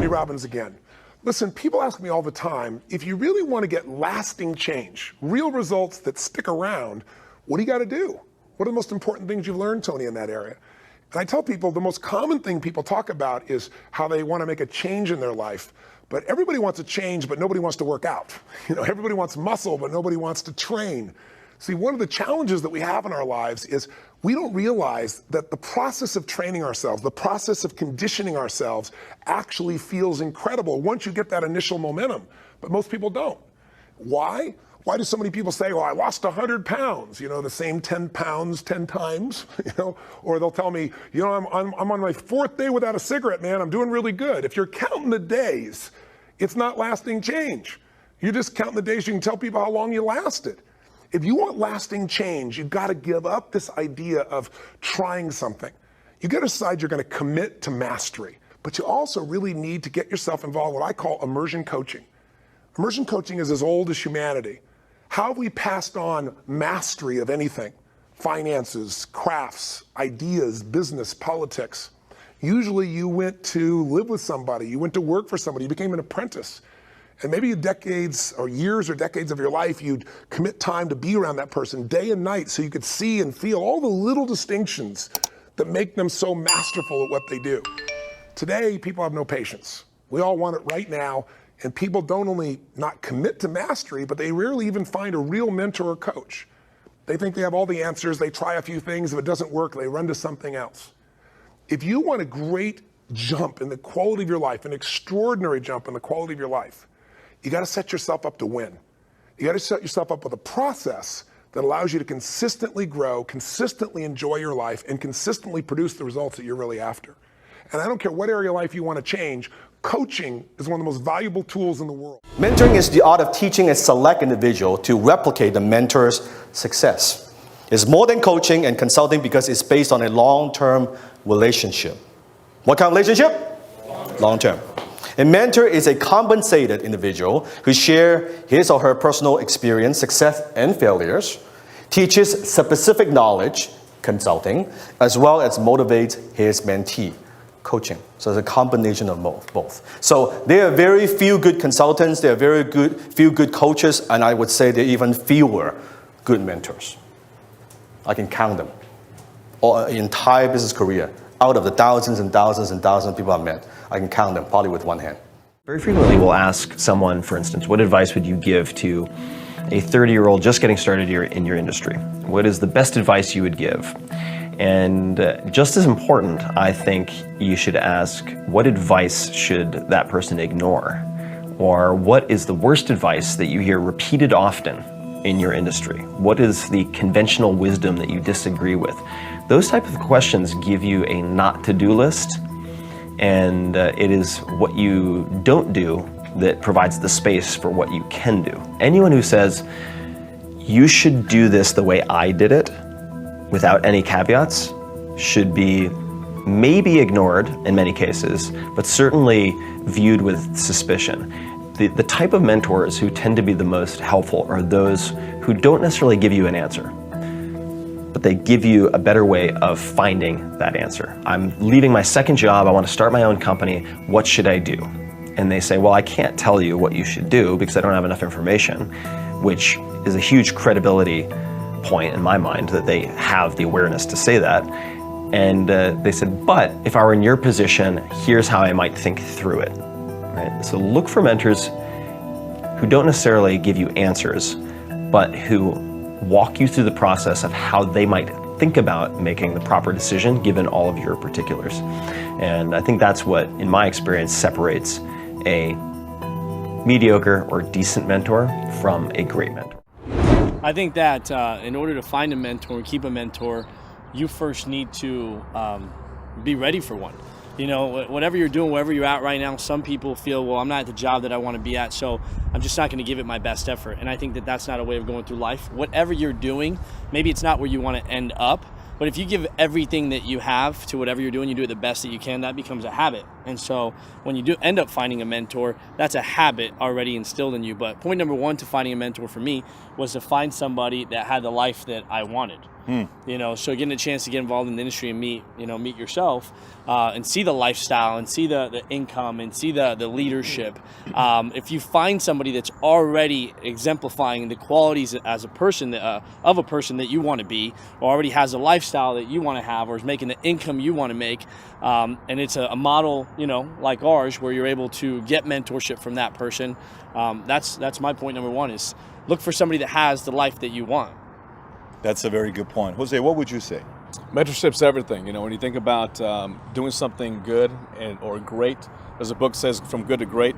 Tony Robbins again. Listen, people ask me all the time, if you really want to get lasting change, real results that stick around, what do you got to do? What are the most important things you've learned, Tony, in that area? And I tell people the most common thing people talk about is how they want to make a change in their life. But everybody wants a change, but nobody wants to work out. Everybody wants muscle, but nobody wants to train. See, one of the challenges that we have in our lives is we don't realize that the process of training ourselves, the process of conditioning ourselves actually feels incredible once you get that initial momentum. But most people don't. Why? Why do so many people say, well, I lost 100 pounds, the same 10 pounds 10 times, or they'll tell me, I'm on my 4th day without a cigarette, man, I'm doing really good. If you're counting the days, it's not lasting change. You're just counting the days you can tell people how long you lasted. If you want lasting change, you've got to give up this idea of trying something. You got to decide you're going to commit to mastery, but you also really need to get yourself involved in what I call immersion coaching. Immersion coaching is as old as humanity. How have we passed on mastery of anything? Finances, crafts, ideas, business, politics. Usually you went to live with somebody, you went to work for somebody, you became an apprentice. And maybe decades or years or decades of your life, you'd commit time to be around that person day and night so you could see and feel all the little distinctions that make them so masterful at what they do. Today, people have no patience. We all want it right now, and people don't only not commit to mastery, but they rarely even find a real mentor or coach. They think they have all the answers, they try a few things, if it doesn't work, they run to something else. If you want a great jump in the quality of your life, an extraordinary jump in the quality of your life, you got to set yourself up to win. You got to set yourself up with a process that allows you to consistently grow, consistently enjoy your life, and consistently produce the results that you're really after. And I don't care what area of life you want to change, coaching is one of the most valuable tools in the world. Mentoring is the art of teaching a select individual to replicate the mentor's success. It's more than coaching and consulting because it's based on a long-term relationship. What kind of relationship? Long-term. A mentor is a compensated individual who shares his or her personal experience, success, and failures, teaches specific knowledge, consulting, as well as motivates his mentee, coaching. So it's a combination of both. So there are very few good consultants, there are few good coaches, and I would say there are even fewer good mentors. I can count them. Or entire business career, out of the thousands and thousands and thousands of people I've met, I can count them probably with one hand. Very frequently we'll ask someone, for instance, what advice would you give to a 30-year-old just getting started in your industry? What is the best advice you would give? And just as important, I think you should ask, what advice should that person ignore? Or what is the worst advice that you hear repeated often in your industry? What is the conventional wisdom that you disagree with? Those type of questions give you a not-to-do list, and it is what you don't do that provides the space for what you can do. Anyone who says, you should do this the way I did it, without any caveats, should be maybe ignored in many cases, but certainly viewed with suspicion. The type of mentors who tend to be the most helpful are those who don't necessarily give you an answer, but they give you a better way of finding that answer. I'm leaving my second job, I want to start my own company, what should I do? And they say, well, I can't tell you what you should do because I don't have enough information, which is a huge credibility point in my mind that they have the awareness to say that. And they said, but if I were in your position, here's how I might think through it. Right? So look for mentors who don't necessarily give you answers, but who walk you through the process of how they might think about making the proper decision given all of your particulars. And I think that's what, in my experience, separates a mediocre or decent mentor from a great mentor. I think that in order to find a mentor and keep a mentor, you first need to be ready for one. Whatever you're doing, wherever you're at right now, some people feel, well, I'm not at the job that I want to be at, so I'm just not going to give it my best effort. And I think that that's not a way of going through life. Whatever you're doing, maybe it's not where you want to end up, but if you give everything that you have to whatever you're doing, you do it the best that you can, that becomes a habit. And so when you do end up finding a mentor, that's a habit already instilled in you. But point number one to finding a mentor for me was to find somebody that had the life that I wanted. You know, so getting a chance to get involved in the industry and meet yourself and see the lifestyle and see the income and see the leadership. If you find somebody that's already exemplifying the qualities as a person of a person that you want to be, or already has a lifestyle that you want to have, or is making the income you want to make, and it's a model, you know, like ours, where you're able to get mentorship from that person. That's my point number one, is look for somebody that has the life that you want. That's a very good point. Jose, what would you say? Mentorship's everything. You know, when you think about doing something good or great, as the book says, from good to great.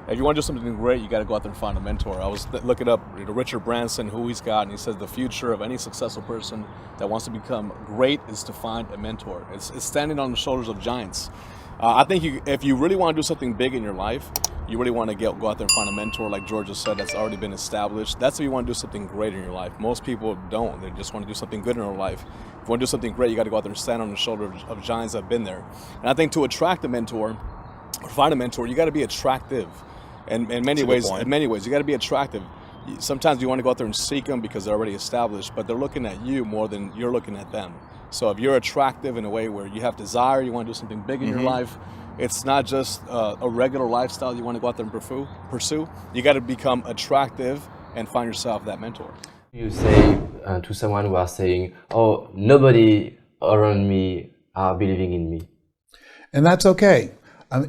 If you want to do something great, you got to go out there and find a mentor. I was looking up Richard Branson, who he's got, and he says the future of any successful person that wants to become great is to find a mentor. It's standing on the shoulders of giants. I think if you really want to do something big in your life, you really want to go out there and find a mentor, like George just said, that's already been established. That's if you want to do something great in your life. Most people don't. They just want to do something good in their life. If you want to do something great, you got to go out there and stand on the shoulders of giants that have been there. And I think to attract a mentor, or find a mentor, you got to be attractive. And in many ways, you got to be attractive. Sometimes you want to go out there and seek them because they're already established, but they're looking at you more than you're looking at them. So if you're attractive in a way where you have desire, you want to do something big in your life, it's not just a regular lifestyle you want to go out there and pursue. You got to become attractive and find yourself that mentor. You say to someone who are saying, oh, nobody around me are believing in me. And that's okay.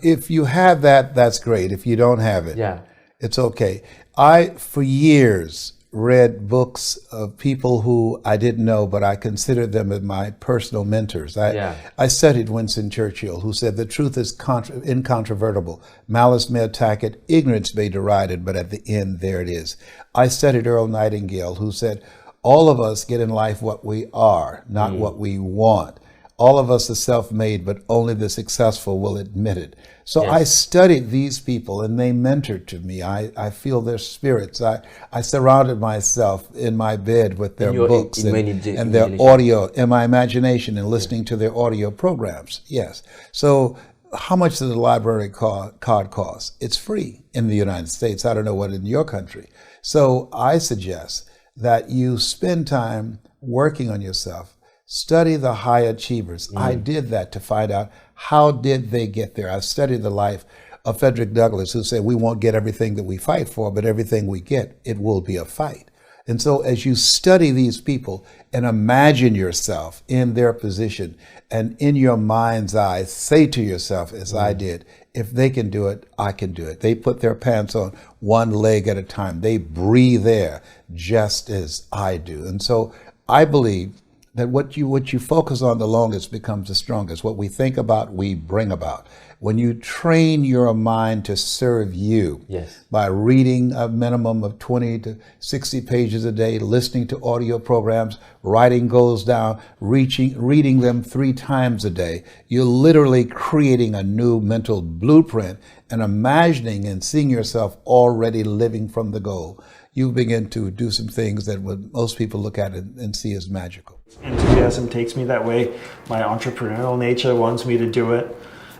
If you have that, that's great. If you don't have it, it's okay. I, for years, read books of people who I didn't know, but I considered them as my personal mentors. I studied Winston Churchill, who said, the truth is incontrovertible. Malice may attack it, ignorance may deride it, but at the end, there it is. I studied Earl Nightingale, who said, all of us get in life what we are, not what we want. All of us are self-made, but only the successful will admit it. So I studied these people, and they mentored to me. I feel their spirits. I surrounded myself in my bed with their books and their audio, in my imagination, and listening to their audio programs. Yes. So how much does the library card cost? It's free in the United States. I don't know what in your country. So I suggest that you spend time working on yourself. Study the high achievers. I did that to find out how did they get there. I studied the life of Frederick Douglass, who said we won't get everything that we fight for, but everything we get, it will be a fight. And so as you study these people and imagine yourself in their position, and in your mind's eye, say to yourself, as I did, if they can do it, I can do it. They put their pants on one leg at a time. They breathe air just as I do. And so I believe that what you focus on the longest becomes the strongest. What we think about, we bring about. When you train your mind to serve you by reading a minimum of 20 to 60 pages a day, listening to audio programs, writing goals down, reading them 3 times a day, you're literally creating a new mental blueprint and imagining and seeing yourself already living from the goal. You begin to do some things that most people look at it and see as magical. Enthusiasm takes me that way. My entrepreneurial nature wants me to do it.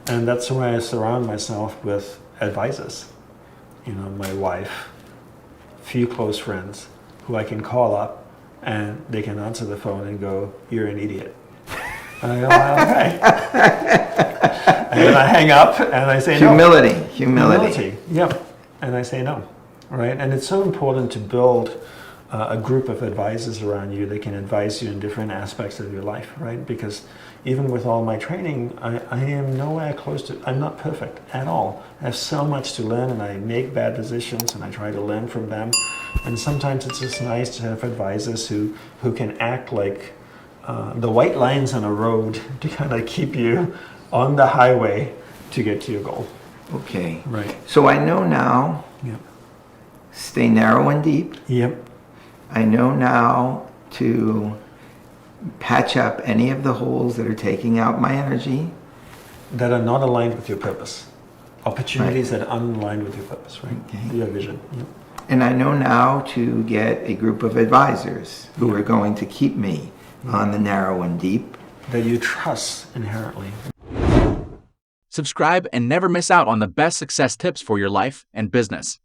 And that's why I surround myself with advisors. You know, my wife, few close friends who I can call up and they can answer the phone and go, you're an idiot. And I go, okay. And then I hang up and I say no. Humility. Yep. And I say no. Right? And it's so important to build a group of advisors around you that can advise you in different aspects of your life, right? Because even with all my training, I am nowhere close to, I'm not perfect at all. I have so much to learn and I make bad decisions and I try to learn from them. And sometimes it's just nice to have advisors who can act like the white lines on a road to kind of keep you on the highway to get to your goal. Okay. Right. So I know now, stay narrow and deep. Yep. I know now to patch up any of the holes that are taking out my energy. That are not aligned with your purpose. Opportunities that are unaligned with your purpose, right? Okay. Your vision. Yep. And I know now to get a group of advisors who are going to keep me on the narrow and deep. That you trust inherently. Subscribe and never miss out on the best success tips for your life and business.